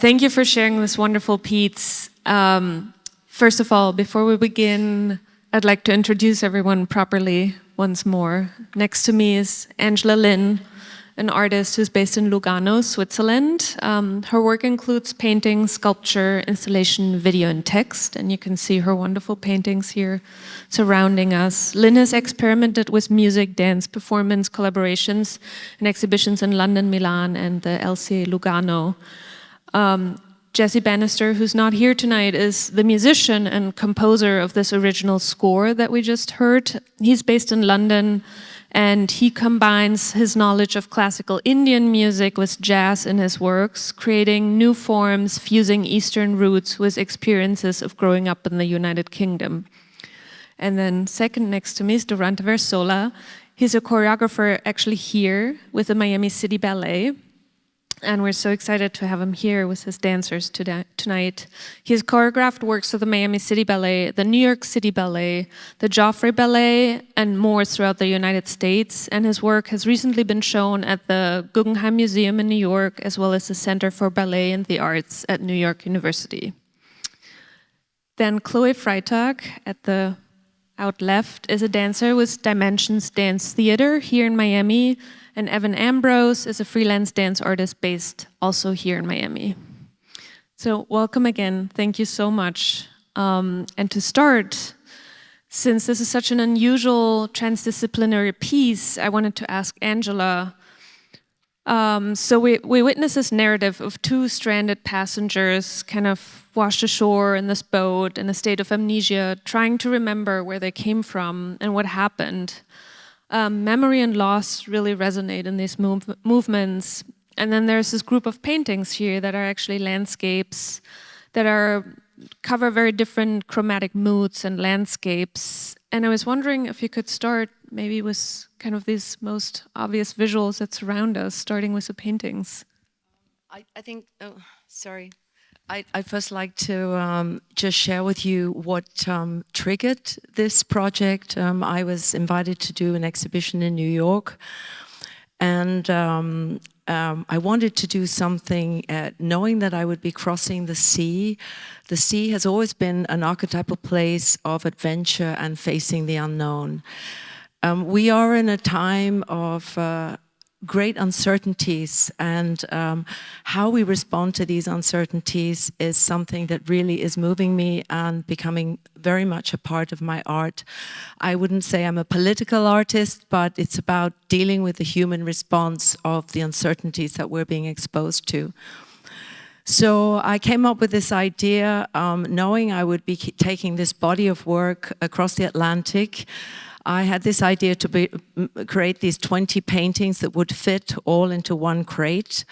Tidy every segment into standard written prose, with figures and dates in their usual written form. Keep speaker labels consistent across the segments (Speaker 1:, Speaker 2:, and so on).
Speaker 1: Thank you for sharing this wonderful piece. First of all, before we begin, I'd like to introduce everyone properly once more. Next to me is Angela Lyn, an artist who's based in Lugano, Switzerland. Her work includes painting, sculpture, installation, video, and text, and you can see her wonderful paintings here surrounding us. Lyn has experimented with music, dance, performance, collaborations, and exhibitions in London, Milan, and the LCA Lugano. Jesse Bannister, who's not here tonight, is the musician and composer of this original score that we just heard. He's based in London, and he combines his knowledge of classical Indian music with jazz in his works, creating new forms, fusing Eastern roots with experiences of growing up in the United Kingdom. And then second next to me is Durante Verzola. He's a choreographer actually here with the Miami City Ballet. And we're so excited to have him here with his dancers tonight. He has choreographed works of the Miami City Ballet, the New York City Ballet, the Joffrey Ballet, and more throughout the United States. And his work has recently been shown at the Guggenheim Museum in New York, as well as the Center for Ballet and the Arts at New York University. Then Chloe Freitag, at the out left, is a dancer with Dimensions Dance Theater here in Miami. And Evan Ambrose is a freelance dance artist based also here in Miami. So welcome again, thank you so much. And to start, since this is such an unusual transdisciplinary piece, I wanted to ask Angela, so we witness this narrative of two stranded passengers kind of washed ashore in this boat in a state of amnesia, trying to remember where they came from and what happened. Memory and loss really resonate in these movements. And then there's this group of paintings here that are actually landscapes that cover very different chromatic moods and landscapes. And I was wondering if you could start maybe with kind of these most obvious visuals that surround us, starting with the paintings.
Speaker 2: I think, sorry. I'd first like to just share with you what triggered this project. I was invited to do an exhibition in New York, and I wanted to do something knowing that I would be crossing the sea. The sea has always been an archetypal place of adventure and facing the unknown. We are in a time of great uncertainties, and how we respond to these uncertainties is something that really is moving me and becoming very much a part of my art. I wouldn't say I'm a political artist, but it's about dealing with the human response of the uncertainties that we're being exposed to. So I came up with this idea, knowing I would be taking this body of work across the Atlantic. I had this idea to create these 20 paintings that would fit all into one crate,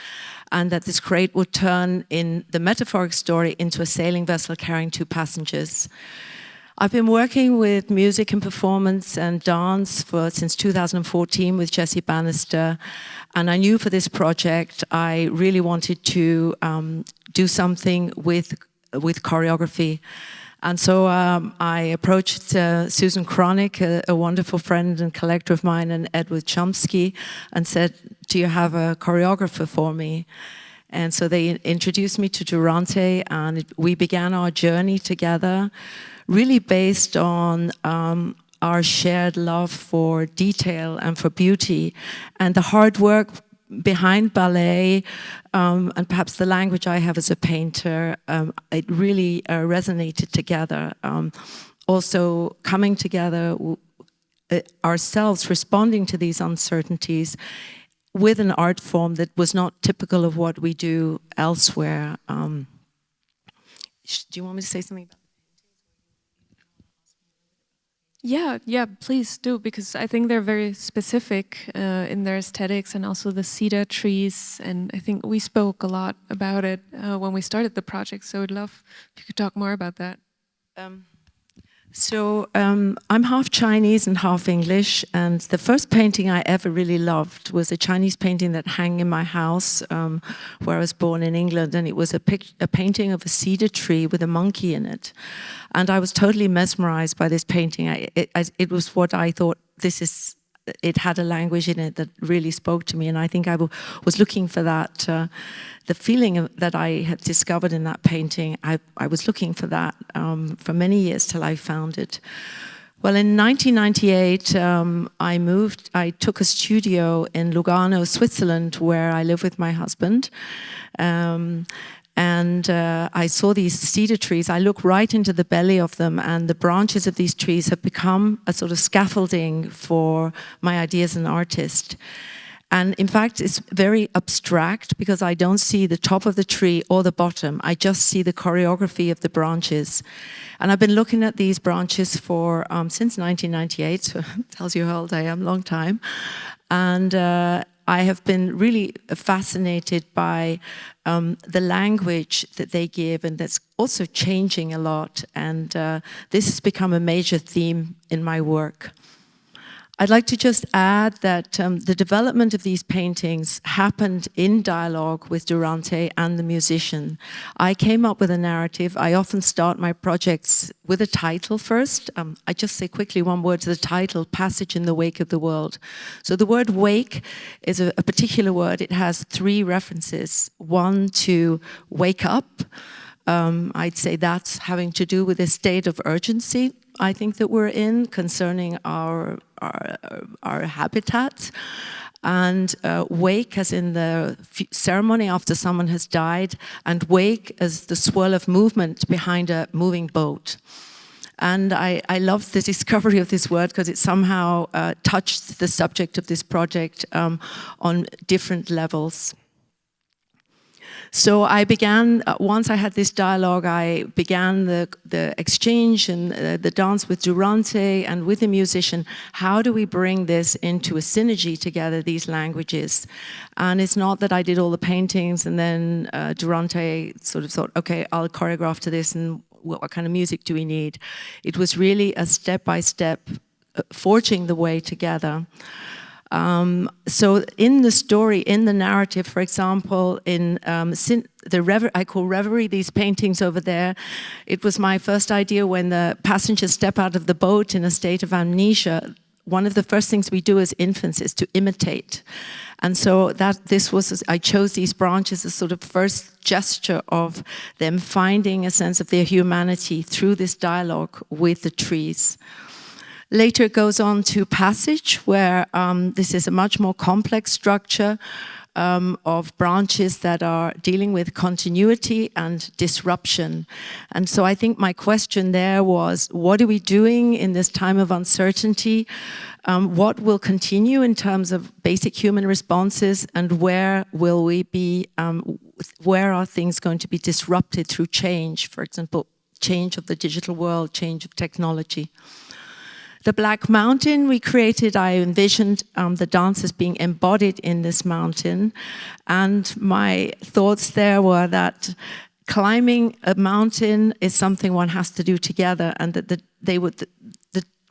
Speaker 2: and that this crate would turn in the metaphoric story into a sailing vessel carrying two passengers. I've been working with music and performance and dance since 2014 with Jesse Bannister, and I knew for this project I really wanted to do something with choreography. And so I approached Susan Kronick, a wonderful friend and collector of mine, and Edward Chomsky, and said, do you have a choreographer for me? And so they introduced me to Durante, and we began our journey together, really based on our shared love for detail and for beauty, and the hard work behind ballet, and perhaps the language I have as a painter, it really resonated together. Also coming together ourselves, responding to these uncertainties with an art form that was not typical of what we do elsewhere. Do you want me to say something about
Speaker 1: Yeah, please do, because I think they're very specific in their aesthetics, and also the cedar trees, and I think we spoke a lot about it when we started the project, so I'd love if you could talk more about that.
Speaker 2: I'm half Chinese and half English, and the first painting I ever really loved was a Chinese painting that hung in my house where I was born in England, and it was a painting of a cedar tree with a monkey in it. And I was totally mesmerized by this painting. It was what I thought, this it had a language in it that really spoke to me. And I think I was looking for that, the feeling that I had discovered in that painting. I was looking for that for many years till I found it. Well, in 1998, I took a studio in Lugano, Switzerland, where I live with my husband. I saw these cedar trees. I look right into the belly of them, and the branches of these trees have become a sort of scaffolding for my ideas as an artist. And in fact, it's very abstract because I don't see the top of the tree or the bottom. I just see the choreography of the branches. And I've been looking at these branches for since 1998, so tells you how old I am, long time. And I have been really fascinated by the language that they give, and that's also changing a lot. And this has become a major theme in my work. I'd like to just add that the development of these paintings happened in dialogue with Durante and the musician. I came up with a narrative. I often start my projects with a title first. I just say quickly one word to the title, Passage in the Wake of the World. So the word wake is a particular word. It has three references. One, to wake up. I'd say that's having to do with a state of urgency, I think, that we're in concerning our habitat. And wake as in the ceremony after someone has died, and wake as the swirl of movement behind a moving boat. And I love the discovery of this word because it somehow touched the subject of this project on different levels. So I began, once I had this dialogue, I began the exchange and the dance with Durante and with the musician. How do we bring this into a synergy together, these languages? And it's not that I did all the paintings and then Durante sort of thought, okay, I'll choreograph to this, and what kind of music do we need? It was really a step-by-step forging the way together. So in the story, in the narrative, for example, in I call Reverie, these paintings over there, it was my first idea when the passengers step out of the boat in a state of amnesia. One of the first things we do as infants is to imitate. And so I chose these branches as sort of first gesture of them finding a sense of their humanity through this dialogue with the trees. Later it goes on to Passage, where this is a much more complex structure of branches that are dealing with continuity and disruption. And so I think my question there was, what are we doing in this time of uncertainty? What will continue in terms of basic human responses, and where will we be, where are things going to be disrupted through change? For example, change of the digital world, change of technology. The Black Mountain we created, I envisioned the dancers being embodied in this mountain. And my thoughts there were that climbing a mountain is something one has to do together, and that the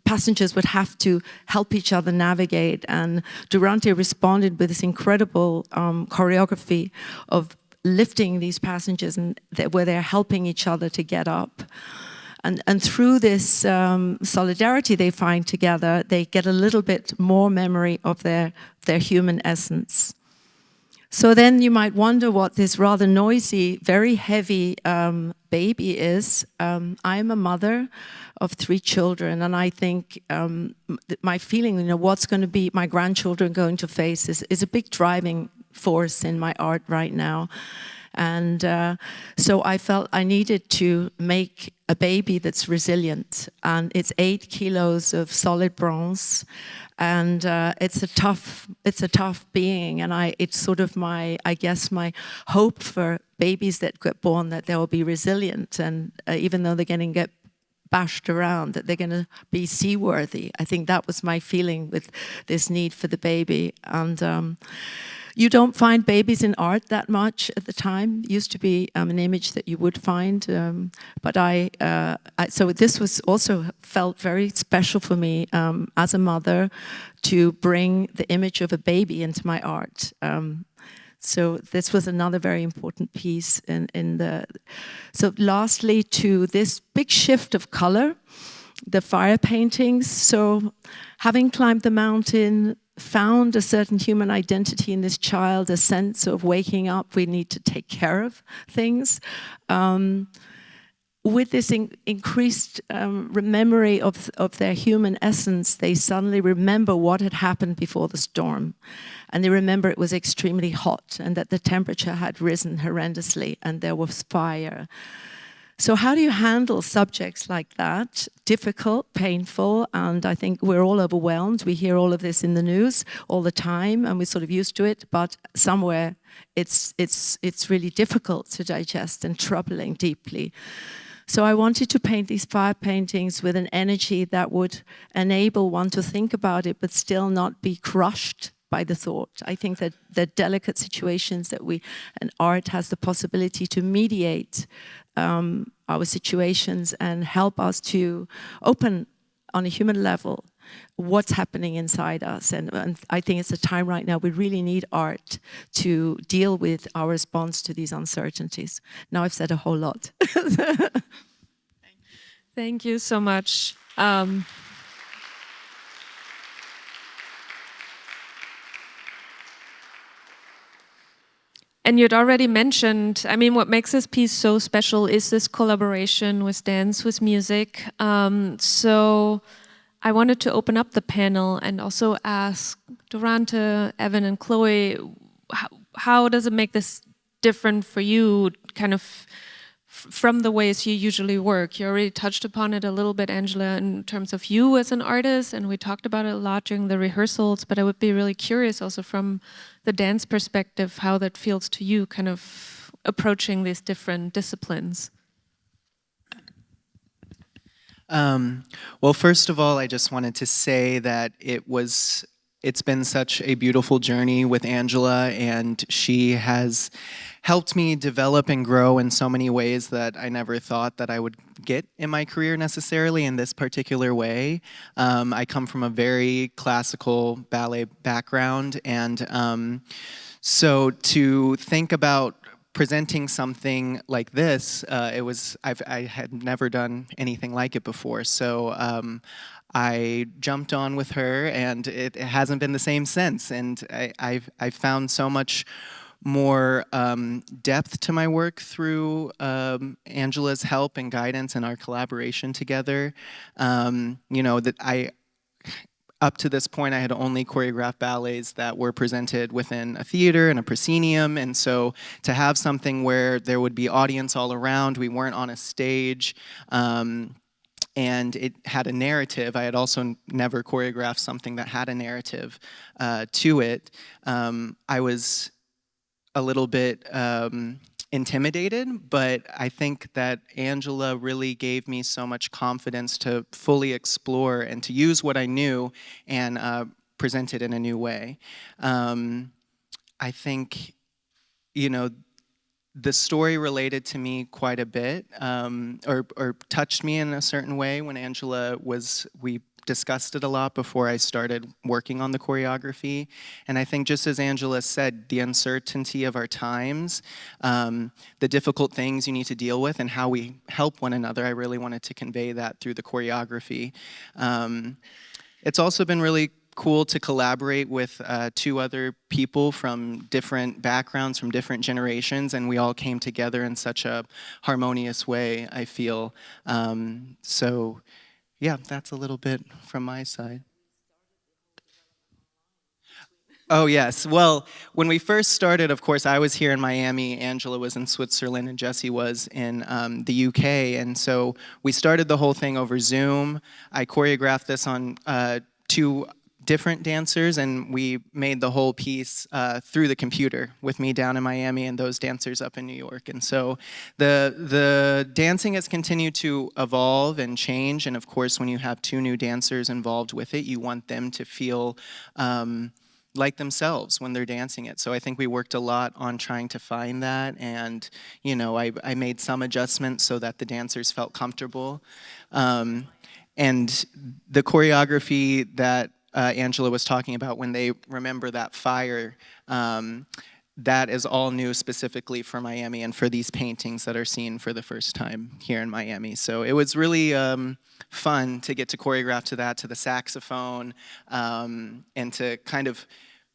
Speaker 2: passengers would have to help each other navigate. And Durante responded with this incredible choreography of lifting these passengers, and where they're helping each other to get up. And through this solidarity they find together, they get a little bit more memory of their human essence. So then you might wonder what this rather noisy, very heavy baby is. I'm a mother of 3 children, and I think my feeling, what's going to be my grandchildren going to face is a big driving force in my art right now. And so I felt I needed to make a baby that's resilient, and it's 8 kilos of solid bronze, and it's a tough being, and it's sort of my hope for babies that get born, that they will be resilient, and even though they're going to get bashed around, that they're going to be seaworthy. I think that was my feeling with this need for the baby. And you don't find babies in art that much at the time. It used to be an image that you would find, but so this was also felt very special for me as a mother to bring the image of a baby into my art. So this was another very important piece So lastly, to this big shift of color. the fire paintings. So having climbed the mountain, found a certain human identity in this child, a sense of waking up, we need to take care of things. With this increased memory of their human essence, they suddenly remember what had happened before the storm. And they remember it was extremely hot and that the temperature had risen horrendously and there was fire. So how do you handle subjects like that? Difficult, painful, and I think we're all overwhelmed. We hear all of this in the news all the time, and we're sort of used to it, but somewhere it's really difficult to digest and troubling deeply. So I wanted to paint these fire paintings with an energy that would enable one to think about it, but still not be crushed by the thought. I think that the delicate situations that and art has the possibility to mediate our situations and help us to open on a human level what's happening inside us. And I think it's a time right now we really need art to deal with our response to these uncertainties. Now I've said a whole lot.
Speaker 1: Thank you so much. And you'd already mentioned, I mean, what makes this piece so special is this collaboration with dance, with music. So I wanted to open up the panel and also ask Durante, Evan, and Chloe, how does it make this different for you, kind of from the ways you usually work? You already touched upon it a little bit, Angela, in terms of you as an artist, and we talked about it a lot during the rehearsals, but I would be really curious also from the dance perspective, how that feels to you, kind of approaching these different disciplines.
Speaker 3: Well, first of all, I just wanted to say that it's been such a beautiful journey with Angela, and she has helped me develop and grow in so many ways that I never thought that I would get in my career necessarily in this particular way. I come from a very classical ballet background, and so to think about presenting something like this, I had never done anything like it before. So I jumped on with her, and it hasn't been the same since. And I've found so much more depth to my work through Angela's help and guidance and our collaboration together. You know, up to this point, I had only choreographed ballets that were presented within a theater and a proscenium, and so to have something where there would be audience all around, we weren't on a stage, and it had a narrative. I had also never choreographed something that had a narrative to it. I was a little bit intimidated, but I think that Angela really gave me so much confidence to fully explore and to use what I knew and present it in a new way. I think, you know, the story related to me quite a bit, or touched me in a certain way when we discussed it a lot before I started working on the choreography. And I think just as Angela said, the uncertainty of our times, the difficult things you need to deal with and how we help one another, I really wanted to convey that through the choreography. It's also been really cool to collaborate with two other people from different backgrounds, from different generations, and we all came together in such a harmonious way, I feel. So yeah, that's a little bit from my side. Oh, yes. Well, when we first started, of course, I was here in Miami, Angela was in Switzerland, and Jessie was in the UK. And so we started the whole thing over Zoom. I choreographed this on two different dancers, and we made the whole piece through the computer with me down in Miami and those dancers up in New York. And so the dancing has continued to evolve and change, and of course when you have two new dancers involved with it, you want them to feel like themselves when they're dancing it. So I think we worked a lot on trying to find that, and you know, I made some adjustments so that the dancers felt comfortable. And the choreography that Angela was talking about, when they remember that fire, that is all new specifically for Miami and for these paintings that are seen for the first time here in Miami. So it was really fun to get to choreograph to that, to the saxophone, and to kind of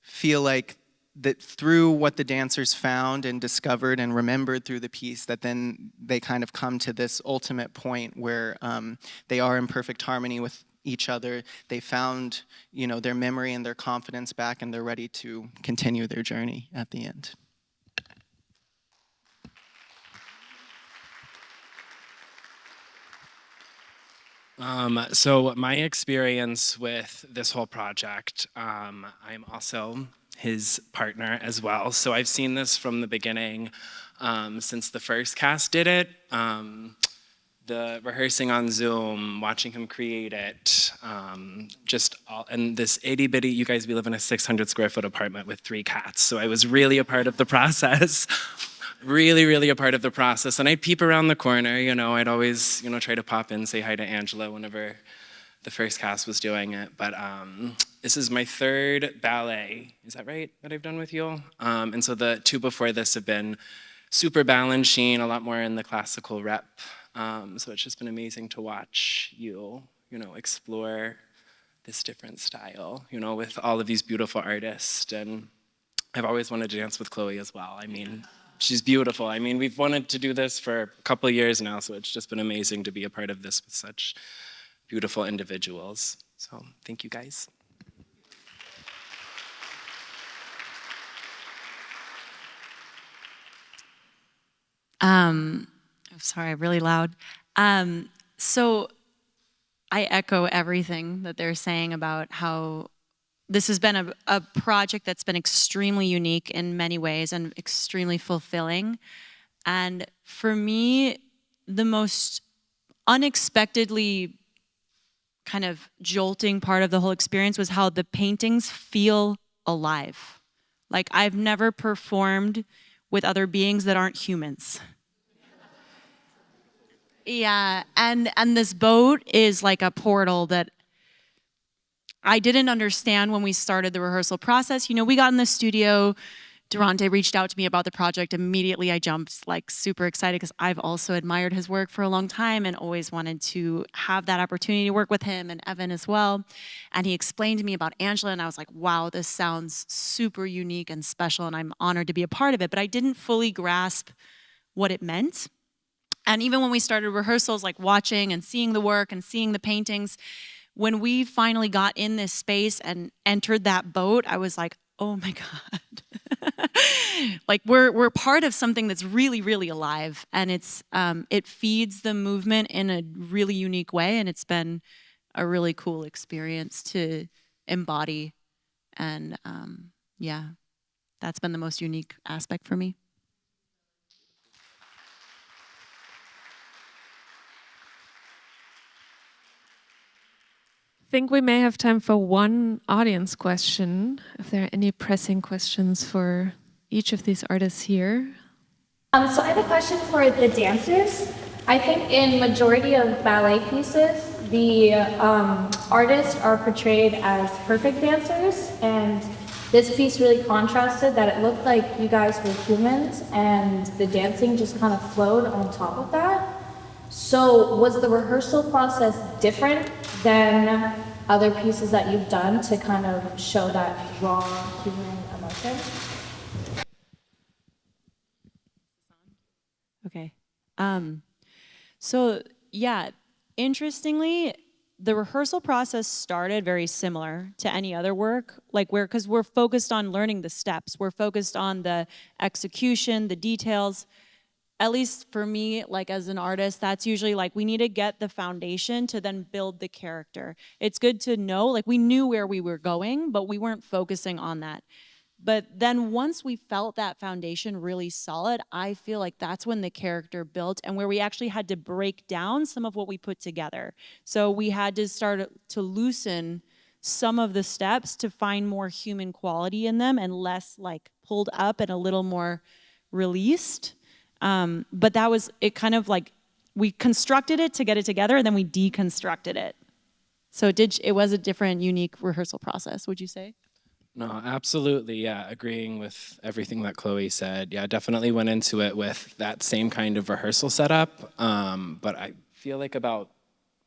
Speaker 3: feel like that through what the dancers found and discovered and remembered through the piece, that then they kind of come to this ultimate point where they are in perfect harmony with each other. They found, you know, their memory and their confidence back, and they're ready to continue their journey at the end.
Speaker 4: So my experience with this whole project, I'm also his partner as well. So I've seen this from the beginning, since the first cast did it. The rehearsing on Zoom, watching him create it, and this itty bitty, you guys, we live in a 600 square foot apartment with 3 cats. So I was really a part of the process, really a part of the process. And I'd peep around the corner, you know, I'd always, you know, try to pop in, say hi to Angela whenever the first cast was doing it. But this is my 3rd ballet, is that right, that I've done with you all? And so the 2 before this have been super Balanchine, a lot more in the classical rep. So it's just been amazing to watch you know, explore this different style, you know, with all of these beautiful artists. And I've always wanted to dance with Chloe as well. I mean, she's beautiful. I mean, we've wanted to do this for a couple of years now, so it's just been amazing to be a part of this with such beautiful individuals. So thank you, guys.
Speaker 5: I'm sorry, I'm really loud. So I echo everything that they're saying about how this has been a project that's been extremely unique in many ways and extremely fulfilling. And for me, the most unexpectedly kind of jolting part of the whole experience was how the paintings feel alive. Like, I've never performed with other beings that aren't humans. Yeah, and this boat is like a portal that I didn't understand when we started the rehearsal process. You know, we got in the studio, Durante reached out to me about the project. Immediately I jumped, like, super excited, because I've also admired his work for a long time and always wanted to have that opportunity to work with him and Evan as well. And he explained to me about Angela, and I was like, wow, this sounds super unique and special, and I'm honored to be a part of it. But I didn't fully grasp what it meant. And even when we started rehearsals, like watching and seeing the work and seeing the paintings, when we finally got in this space and entered that boat, I was like, oh my God. Like, we're part of something that's really alive, and it feeds the movement in a really unique way, and it's been a really cool experience to embody. And yeah, that's been the most unique aspect for me.
Speaker 1: I think we may have time for one audience question, if there are any pressing questions for each of these artists here.
Speaker 6: So I have a question for the dancers. I think in majority of ballet pieces, the artists are portrayed as perfect dancers, and this piece really contrasted that it looked like you guys were humans and the dancing just kind of flowed on top of that. So was the rehearsal process different than other pieces that you've done to kind of show that raw human emotion?
Speaker 5: Okay. So yeah, interestingly, the rehearsal process started very similar to any other work, like because we're focused on learning the steps. We're focused on the execution, the details. At least for me, like as an artist, that's usually like, we need to get the foundation to then build the character. It's good to know, like, we knew where we were going, but we weren't focusing on that. But then once we felt that foundation really solid, I feel like that's when the character built, and where we actually had to break down some of what we put together. So we had to start to loosen some of the steps to find more human quality in them and less like pulled up and a little more released. But that was, it kind of like, we constructed it to get it together, and then we deconstructed it. So it was a different, unique rehearsal process, would you say?
Speaker 4: No, absolutely. Yeah, agreeing with everything that Chloe said. Yeah, definitely went into it with that same kind of rehearsal setup. But I feel like about,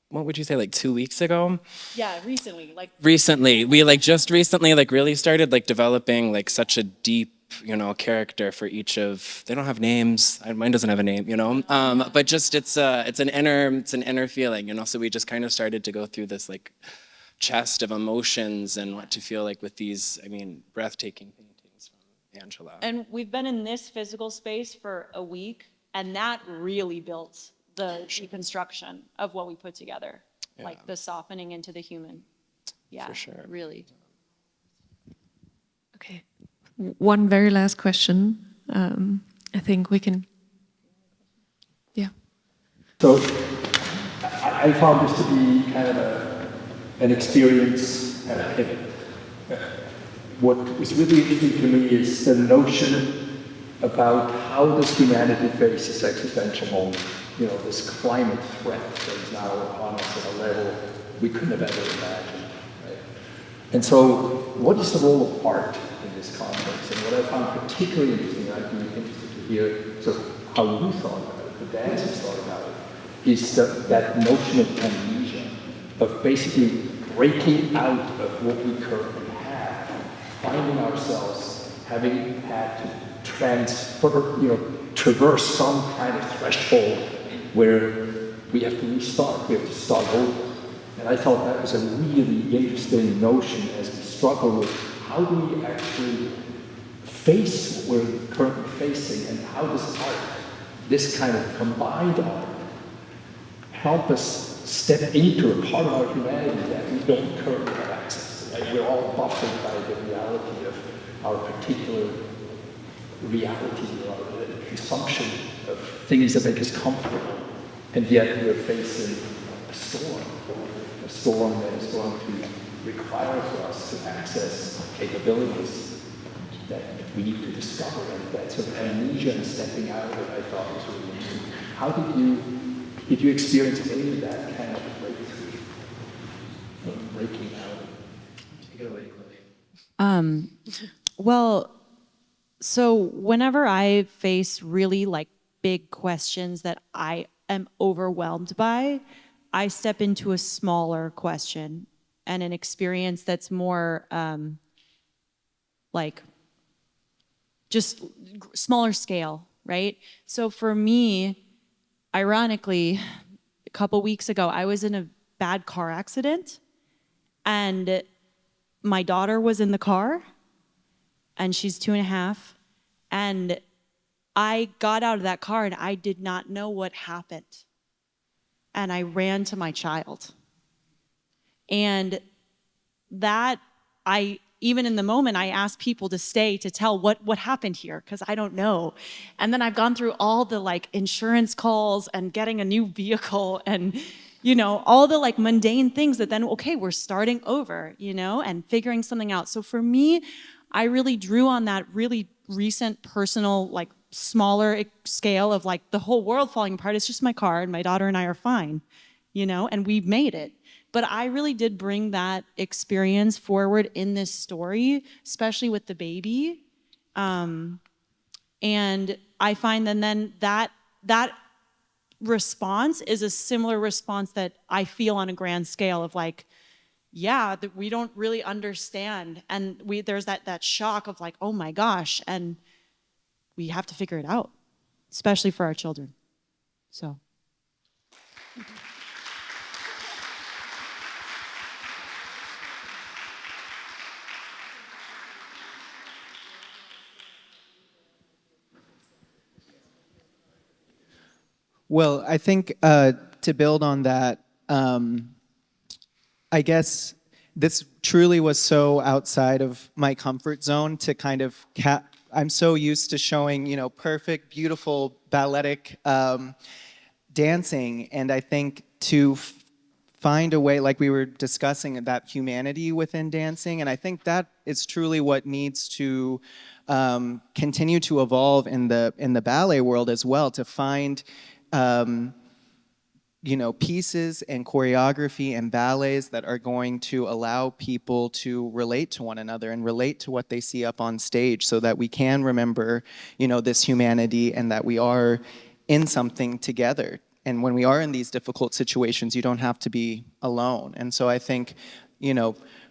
Speaker 4: what would you say, like 2 weeks ago?
Speaker 5: Yeah, recently, like
Speaker 4: Recently, we like just recently like really started like developing like such a deep, character for each of. They don't have names. Mine doesn't have a name, but just it's an inner feeling, So we just kind of started to go through this like chest of emotions and what to feel like with these, breathtaking paintings from Angela.
Speaker 5: and we've been in this physical space for a week, and that really built the reconstruction of what we put together, like the softening into the human. Yeah,
Speaker 4: For sure.
Speaker 5: really.
Speaker 1: Okay. One very last question. I think we can. Yeah.
Speaker 7: So I found this to be kind of an experience. What was really interesting to me is the notion about how does humanity face this existential moment, this climate threat that is now upon us at a level we couldn't have ever imagined. Right? And so what is the role of art in this context? And what I found particularly interesting, I'd be interested to hear sort of how you thought about it, the dancers thought about it, is that notion of amnesia, of basically breaking out of what we currently have, finding ourselves having had to traverse some kind of threshold where we have to restart, we have to start over. And I thought that was a really interesting notion as we struggle with how do we actually face what we're currently facing, and how does art, this kind of combined art, help us step into a part of our humanity that we don't currently have access to. Like, we're all buffered by the reality of our particular reality, or the consumption of things that make us comfortable, and yet we're facing a storm that is going to require for us to access capabilities that we need to discover, and that sort of amnesia and stepping out of it, I thought was really interesting. How did you experience any of that kind of breakthrough, breaking out? Take it away, Chloe.
Speaker 5: Well, so whenever I face really like big questions that I am overwhelmed by, I step into a smaller question and an experience that's more like just smaller scale, right? So for me, ironically, a couple weeks ago, I was in a bad car accident, and my daughter was in the car, and she's 2.5, and I got out of that car and I did not know what happened. And I ran to my child. And that, even in the moment, I asked people to stay to tell what happened here, because I don't know. And then I've gone through all the like insurance calls and getting a new vehicle and, all the like mundane things that then, okay, we're starting over, and figuring something out. So for me, I really drew on that really recent personal, like smaller scale of like the whole world falling apart. It's just my car and my daughter and I are fine, and we've made it. But I really did bring that experience forward in this story, especially with the baby. And I find then that response is a similar response that I feel on a grand scale of like, yeah, that we don't really understand. And there's that shock of like, oh my gosh, and we have to figure it out, especially for our children. So.
Speaker 3: Well, I think to build on that, I guess this truly was so outside of my comfort zone to kind of I'm so used to showing, perfect, beautiful, balletic dancing, and I think to find a way, like we were discussing, that humanity within dancing, and I think that is truly what needs to continue to evolve in the ballet world as well, to find pieces and choreography and ballets that are going to allow people to relate to one another and relate to what they see up on stage, so that we can remember, this humanity, and that we are in something together. And when we are in these difficult situations, you don't have to be alone. And so I think,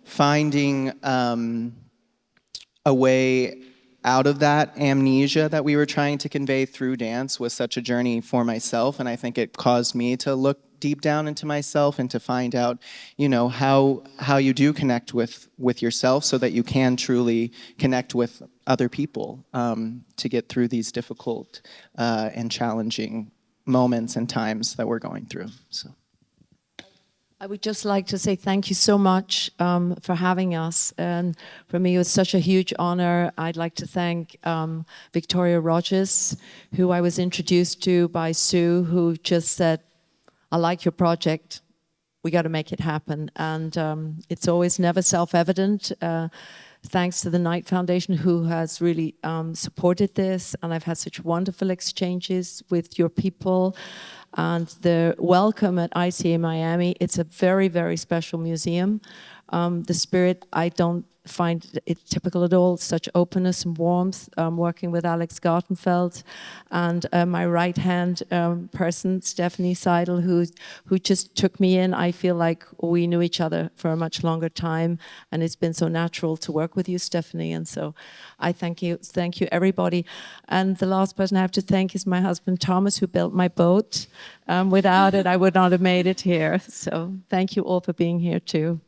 Speaker 3: finding a way out of that amnesia that we were trying to convey through dance was such a journey for myself, and I think it caused me to look deep down into myself and to find out, how you do connect with yourself, so that you can truly connect with other people, to get through these difficult and challenging moments and times that we're going through. So.
Speaker 2: I would just like to say thank you so much for having us. And for me, it was such a huge honor. I'd like to thank Victoria Rogers, who I was introduced to by Sue, who just said, I like your project. We got to make it happen. And it's always never self-evident. Thanks to the Knight Foundation, who has really supported this. And I've had such wonderful exchanges with your people. And the welcome at ICA Miami, it's a very, very special museum. The spirit, I don't find it typical at all, such openness and warmth, working with Alex Gartenfeld, and my right-hand person, Stephanie Seidel, who just took me in. I feel like we knew each other for a much longer time, and it's been so natural to work with you, Stephanie, and so I thank you everybody. And the last person I have to thank is my husband, Thomas, who built my boat. Without it, I would not have made it here. So thank you all for being here too.